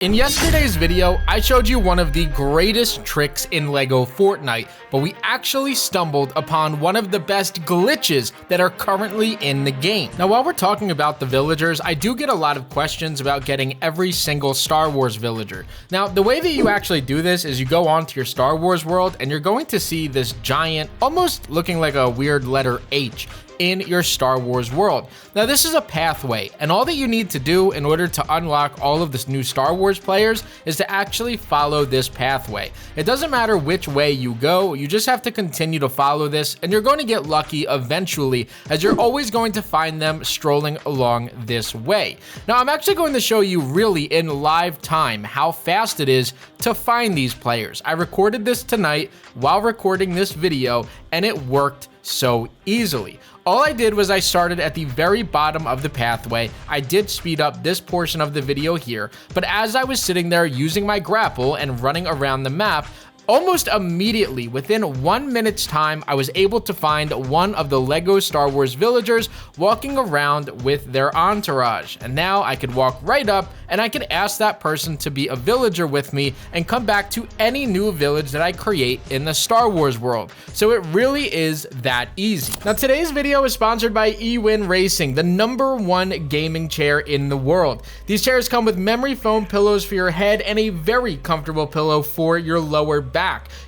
In yesterday's video, I showed you one of the greatest tricks in LEGO Fortnite, but we actually stumbled upon one of the best glitches that are currently in the game. Now, while we're talking about the villagers, I do get a lot of questions about getting every single Star Wars villager. Now, the way that you actually do this is you go onto your Star Wars world and you're going to see this giant, almost looking like a weird letter H, in your Star Wars world. Now, this is a pathway, and all that you need to do in order to unlock all of this new Star Wars players is to actually follow this pathway. It doesn't matter which way you go, you just have to continue to follow this, and you're going to get lucky eventually, as you're always going to find them strolling along this way. Now, I'm actually going to show you really in live time how fast it is to find these players. I recorded this tonight while recording this video, and it worked so easily. All I did was I started at the very bottom of the pathway. I did speed up this portion of the video here, but as I was sitting there using my grapple and running around the map, almost immediately, within 1 minute's time, I was able to find one of the LEGO Star Wars villagers walking around with their entourage. And now I could walk right up and I could ask that person to be a villager with me and come back to any new village that I create in the Star Wars world. So it really is that easy. Now, today's video is sponsored by eWin Racing, the #1 gaming chair in the world. These chairs come with memory foam pillows for your head and a very comfortable pillow for your lower back.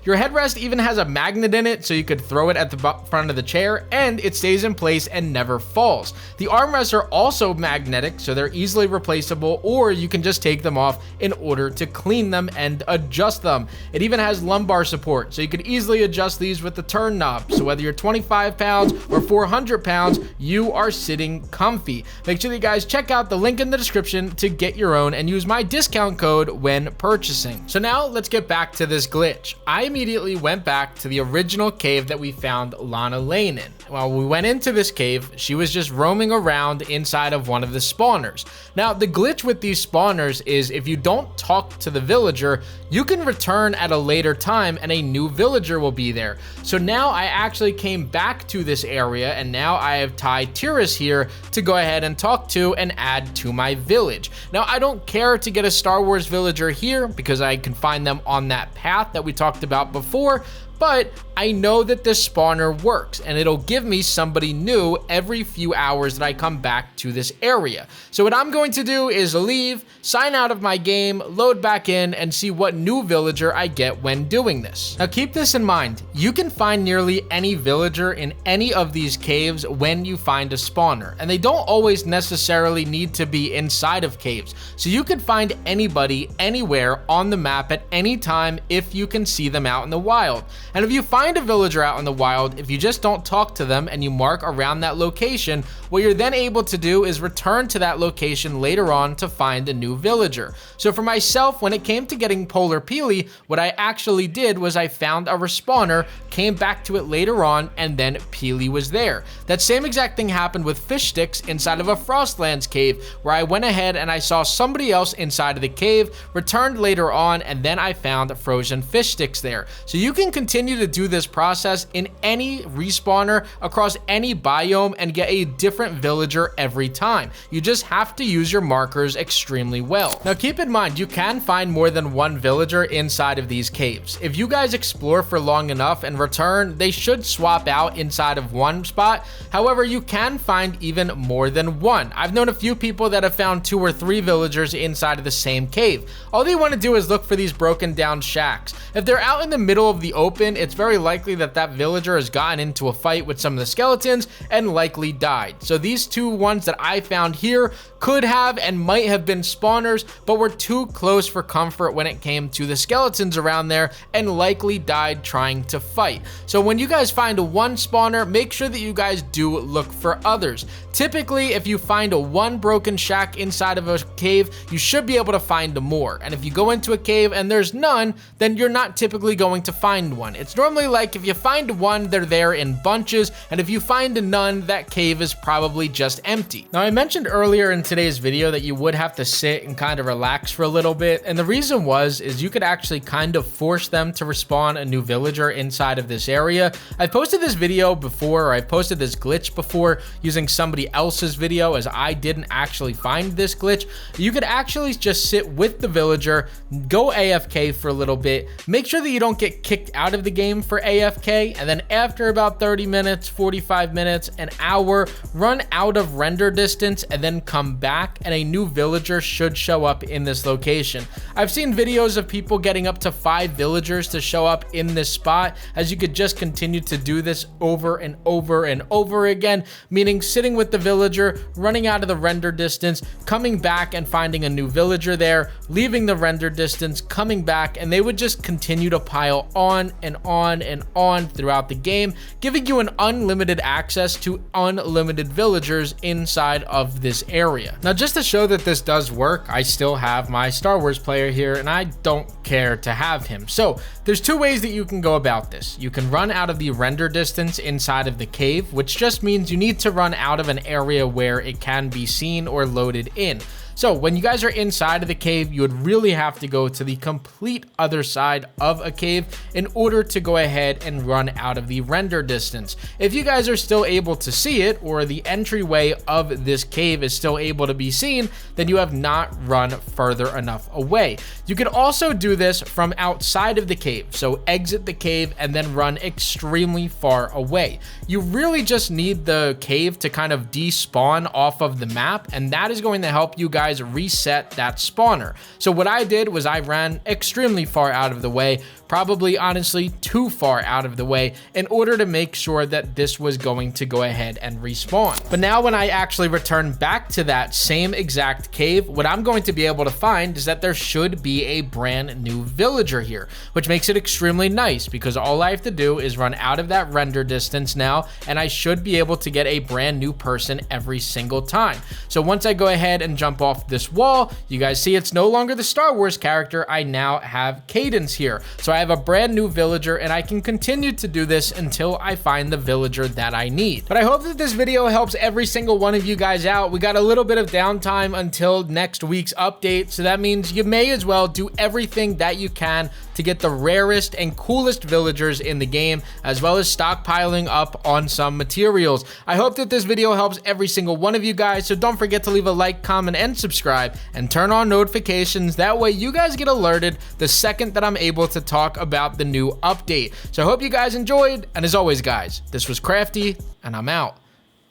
Your headrest even has a magnet in it, so you could throw it at the front of the chair and it stays in place and never falls. The armrests are also magnetic, so they're easily replaceable, or you can just take them off in order to clean them and adjust them. It even has lumbar support, so you could easily adjust these with the turn knob. So whether you're 25 pounds or 400 pounds, you are sitting comfy. Make sure that you guys check out the link in the description to get your own and use my discount code when purchasing. So now let's get back to this glitch. I immediately went back to the original cave that we found Lana Lane in. While we went into this cave, she was just roaming around inside of one of the spawners. Now, the glitch with these spawners is if you don't talk to the villager, you can return at a later time and a new villager will be there. So now I actually came back to this area, and now I have Ty Tiras here to go ahead and talk to and add to my village. Now, I don't care to get a Star Wars villager here because I can find them on that path that we talked about before, but I know that this spawner works and it'll give me somebody new every few hours that I come back to this area. So what I'm going to do is leave, sign out of my game, load back in, and see what new villager I get when doing this. Now keep this in mind, you can find nearly any villager in any of these caves when you find a spawner, and they don't always necessarily need to be inside of caves. So you could find anybody anywhere on the map at any time if you can see them out in the wild. And if you find a villager out in the wild, if you just don't talk to them and you mark around that location, what you're then able to do is return to that location later on to find a new villager. So for myself, when it came to getting Polar Peely, what I actually did was I found a respawner, came back to it later on, and then Peely was there. That same exact thing happened with fish sticks inside of a Frostlands cave, where I went ahead and I saw somebody else inside of the cave, returned later on, and then I found frozen fish sticks there. So you can continue to do this process in any respawner across any biome and get a different villager every time. You just have to use your markers extremely well. Now keep in mind, you can find more than one villager inside of these caves. If you guys explore for long enough and return, they should swap out inside of one spot. However, you can find even more than one. I've known a few people that have found 2 or 3 villagers inside of the same cave. All they want to do is look for these broken down shacks. If they're out in the middle of the open, it's very likely that that villager has gotten into a fight with some of the skeletons and likely died. So these 2 ones that I found here could have and might have been spawners, but were too close for comfort when it came to the skeletons around there and likely died trying to fight. So when you guys find one spawner, make sure that you guys do look for others. Typically, if you find one broken shack inside of a cave, you should be able to find more. And if you go into a cave and there's none, then you're not typically going to find one. one. It's normally like if you find one, they're there in bunches, and if you find none, that cave is probably just empty. Now, I mentioned earlier in today's video that you would have to sit and kind of relax for a little bit, and the reason is you could actually kind of force them to respawn a new villager inside of this area. I've posted this video before, or I've posted this glitch before using somebody else's video, as I didn't actually find this glitch. You could actually just sit with the villager, go AFK for a little bit, make sure that you don't get kicked out of the game for AFK, and then after about 30 minutes, 45 minutes, an hour, run out of render distance and then come back, and a new villager should show up in this location. I've seen videos of people getting up to 5 villagers to show up in this spot, as you could just continue to do this over and over and over again, meaning sitting with the villager, running out of the render distance, coming back and finding a new villager there, leaving the render distance, coming back, and they would just continue to pile on and on and on throughout the game, giving you an unlimited access to unlimited villagers inside of this area. Now, just to show that this does work, I still have my Star Wars player here, and I don't care to have him. So there's 2 ways that you can go about this. You can run out of the render distance inside of the cave, which just means you need to run out of an area where it can be seen or loaded in. So when you guys are inside of the cave, you would really have to go to the complete other side of a cave in order to go ahead and run out of the render distance. If you guys are still able to see it, or the entryway of this cave is still able to be seen, then you have not run further enough away. You can also do this from outside of the cave, so exit the cave and then run extremely far away. You really just need the cave to kind of despawn off of the map, and that is going to help you guys reset that spawner. So what I did was I ran extremely far out of the way, probably honestly too far out of the way, in order to make sure that this was going to go ahead and respawn. But now when I actually return back to that same exact cave, what I'm going to be able to find is that there should be a brand new villager here, which makes it extremely nice because all I have to do is run out of that render distance now, and I should be able to get a brand new person every single time. So once I go ahead and jump off this wall, you guys see it's no longer the Star Wars character. I now have Cadence here. So I have a brand new villager, and I can continue to do this until I find the villager that I need. But I hope that this video helps every single one of you guys out. We got a little bit of downtime until next week's update, so that means you may as well do everything that you can to get the rarest and coolest villagers in the game, as well as stockpiling up on some materials. I hope that this video helps every single one of you guys, so don't forget to leave a like, comment, and subscribe, and turn on notifications. That way you guys get alerted the second that I'm able to talk about the new update. So I hope you guys enjoyed, and as always guys, this was Crafty, and I'm out.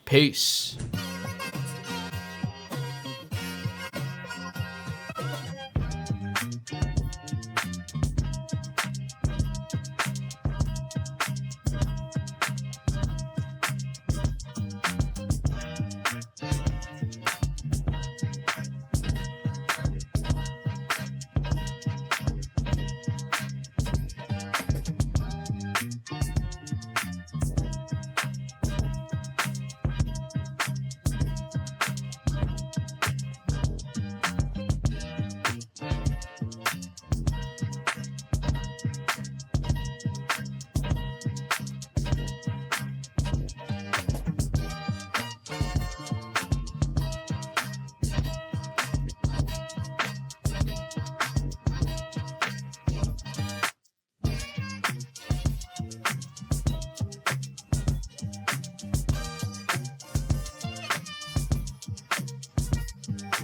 Peace.